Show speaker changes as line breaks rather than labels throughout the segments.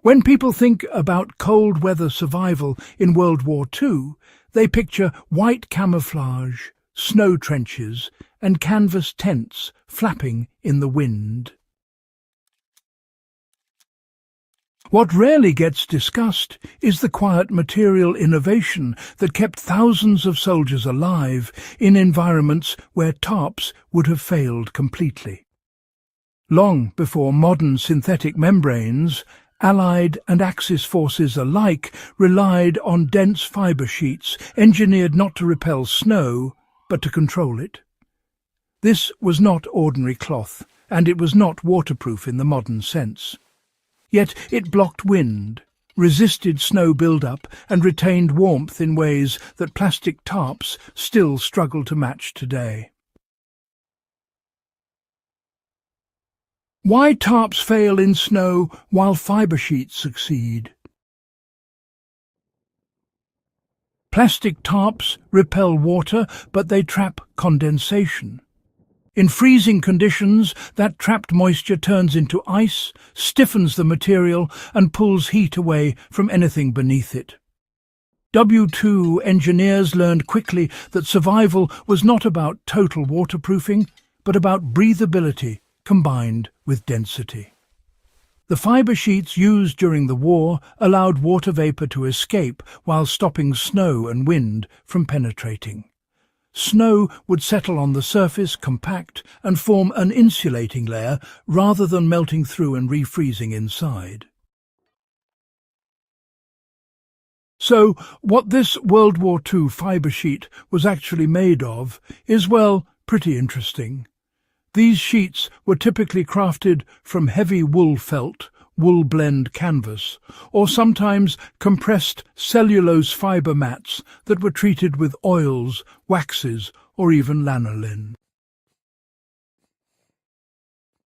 When people think about cold weather survival in World War II, they picture white camouflage, snow trenches, and canvas tents flapping in the wind. What rarely gets discussed is the quiet material innovation that kept thousands of soldiers alive in environments where tarps would have failed completely. Long before modern synthetic membranes, Allied and Axis forces alike relied on dense fibre sheets engineered not to repel snow, but to control it. This was not ordinary cloth, and it was not waterproof in the modern sense. Yet it blocked wind, resisted snow build-up, and retained warmth in ways that plastic tarps still struggle to match today. Why tarps fail in snow while fibre sheets succeed? Plastic tarps repel water, but they trap condensation. In freezing conditions, that trapped moisture turns into ice, stiffens the material, and pulls heat away from anything beneath it. WWII engineers learned quickly that survival was not about total waterproofing, but about breathability combined with density. The fibre sheets used during the war allowed water vapour to escape while stopping snow and wind from penetrating. Snow would settle on the surface, compact, and form an insulating layer rather than melting through and refreezing inside. So, what this World War II fibre sheet was actually made of is, well, pretty interesting. These sheets were typically crafted from heavy wool felt, wool blend canvas, or sometimes compressed cellulose fibre mats that were treated with oils, waxes, or even lanolin.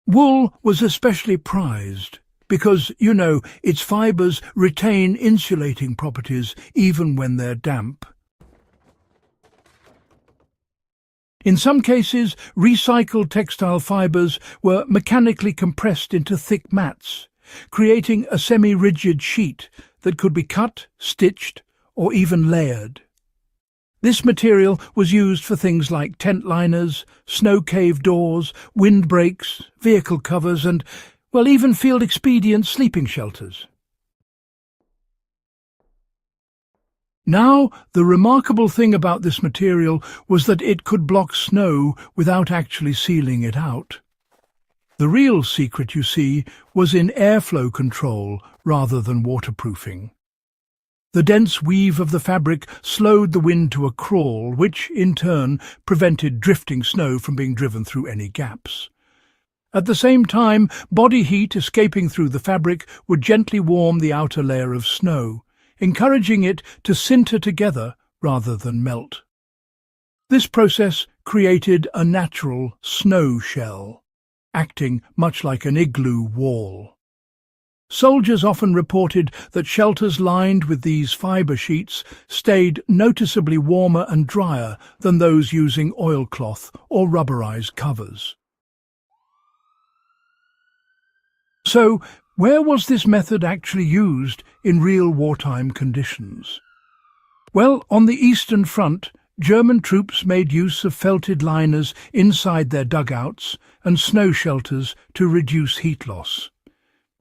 Wool was especially prized because, its fibres retain insulating properties even when they're damp. In some cases, recycled textile fibres were mechanically compressed into thick mats, creating a semi-rigid sheet that could be cut, stitched, or even layered. This material was used for things like tent liners, snow cave doors, windbreaks, vehicle covers, and, well, even field-expedient sleeping shelters. Now, the remarkable thing about this material was that it could block snow without actually sealing it out. The real secret, you see, was in airflow control rather than waterproofing. The dense weave of the fabric slowed the wind to a crawl, which, in turn, prevented drifting snow from being driven through any gaps. At the same time, body heat escaping through the fabric would gently warm the outer layer of snow, encouraging it to sinter together rather than melt. This process created a natural snow shell, acting much like an igloo wall. Soldiers often reported that shelters lined with these fibre sheets stayed noticeably warmer and drier than those using oilcloth or rubberized covers. So, where was this method actually used in real wartime conditions? Well, on the Eastern Front, German troops made use of felted liners inside their dugouts and snow shelters to reduce heat loss.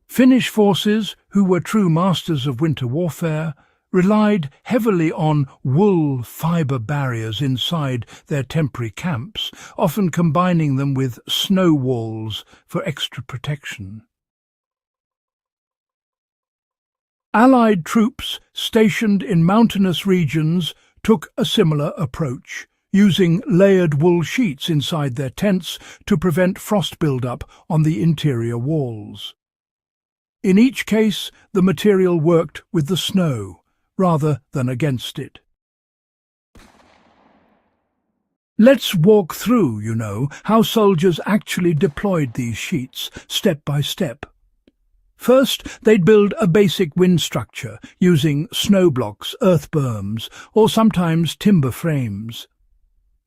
Finnish forces, who were true masters of winter warfare, relied heavily on wool fibre barriers inside their temporary camps, often combining them with snow walls for extra protection. Allied troops stationed in mountainous regions took a similar approach, using layered wool sheets inside their tents to prevent frost build-up on the interior walls. In each case, the material worked with the snow, rather than against it. Let's walk through, how soldiers actually deployed these sheets, step by step. First, they'd build a basic wind structure using snow blocks, earth berms, or sometimes timber frames.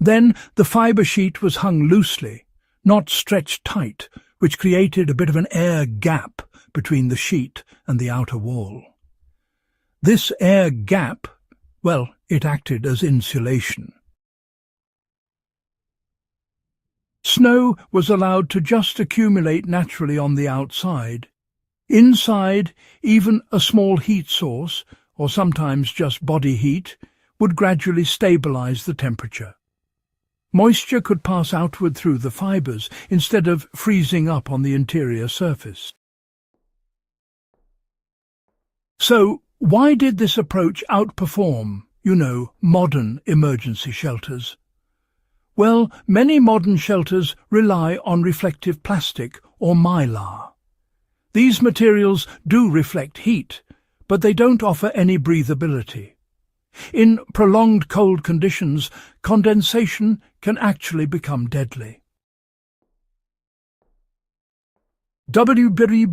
Then the fibre sheet was hung loosely, not stretched tight, which created a bit of an air gap between the sheet and the outer wall. This air gap, well, it acted as insulation. Snow was allowed to just accumulate naturally on the outside. Inside, even a small heat source, or sometimes just body heat, would gradually stabilize the temperature. Moisture could pass outward through the fibers instead of freezing up on the interior surface. So, why did this approach outperform, modern emergency shelters? Well, many modern shelters rely on reflective plastic or mylar. These materials do reflect heat, but they don't offer any breathability. In prolonged cold conditions, condensation can actually become deadly. WWII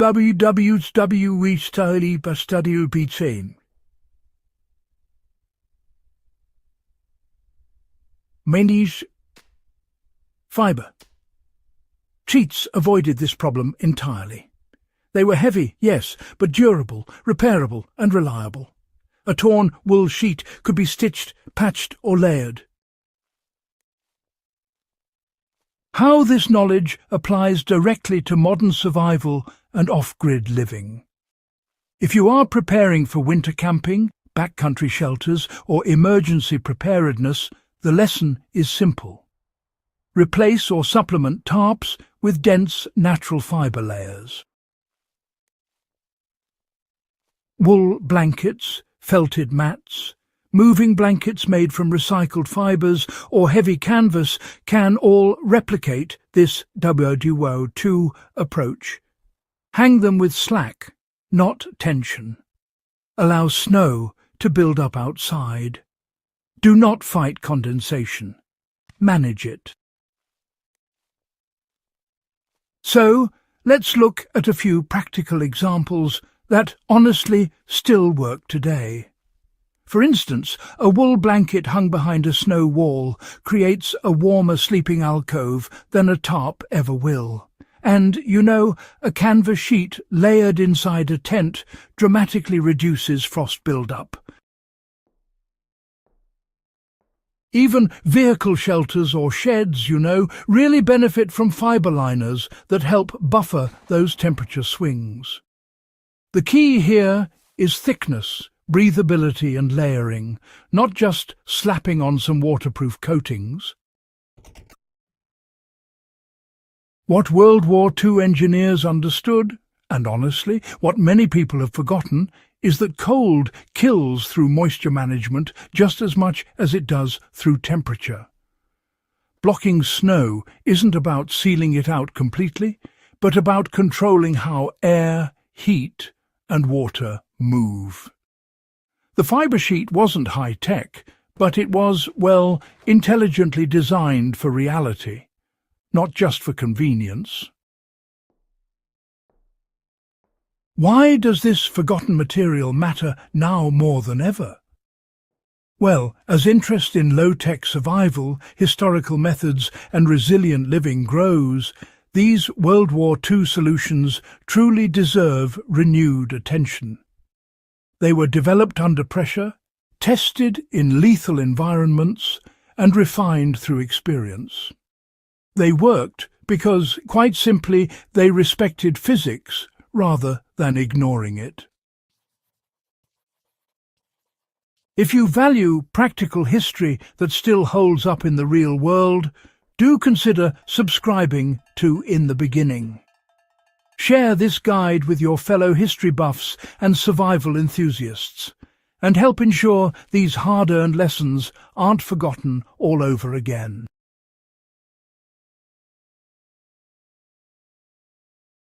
Manganese fiber. Sheets avoided this problem entirely. They were heavy, yes, but durable, repairable and reliable. A torn wool sheet could be stitched, patched or layered. How this knowledge applies directly to modern survival and off-grid living. If you are preparing for winter camping, backcountry shelters or emergency preparedness, the lesson is simple. Replace or supplement tarps with dense natural fiber layers. Wool blankets, felted mats, moving blankets made from recycled fibers or heavy canvas can all replicate this WWII approach. Hang them with slack, not tension. Allow snow to build up outside. Do not fight condensation. Manage it. So, let's look at a few practical examples that honestly still work today. For instance, a wool blanket hung behind a snow wall creates a warmer sleeping alcove than a tarp ever will. And, a canvas sheet layered inside a tent dramatically reduces frost build-up. Even vehicle shelters or sheds, really benefit from fiber liners that help buffer those temperature swings. The key here is thickness, breathability and layering, not just slapping on some waterproof coatings. What World War II engineers understood, and honestly, what many people have forgotten, is that cold kills through moisture management just as much as it does through temperature. Blocking snow isn't about sealing it out completely, but about controlling how air, heat, and water move. The fiber sheet wasn't high-tech, but it was, intelligently designed for reality, not just for convenience. Why does this forgotten material matter now more than ever? Well, as interest in low-tech survival, historical methods and resilient living grows, these World War II solutions truly deserve renewed attention. They were developed under pressure, tested in lethal environments, and refined through experience. They worked because, quite simply, they respected physics rather than ignoring it. If you value practical history that still holds up in the real world, do consider subscribing to In the Beginning. Share this guide with your fellow history buffs and survival enthusiasts, and help ensure these hard-earned lessons aren't forgotten all over again.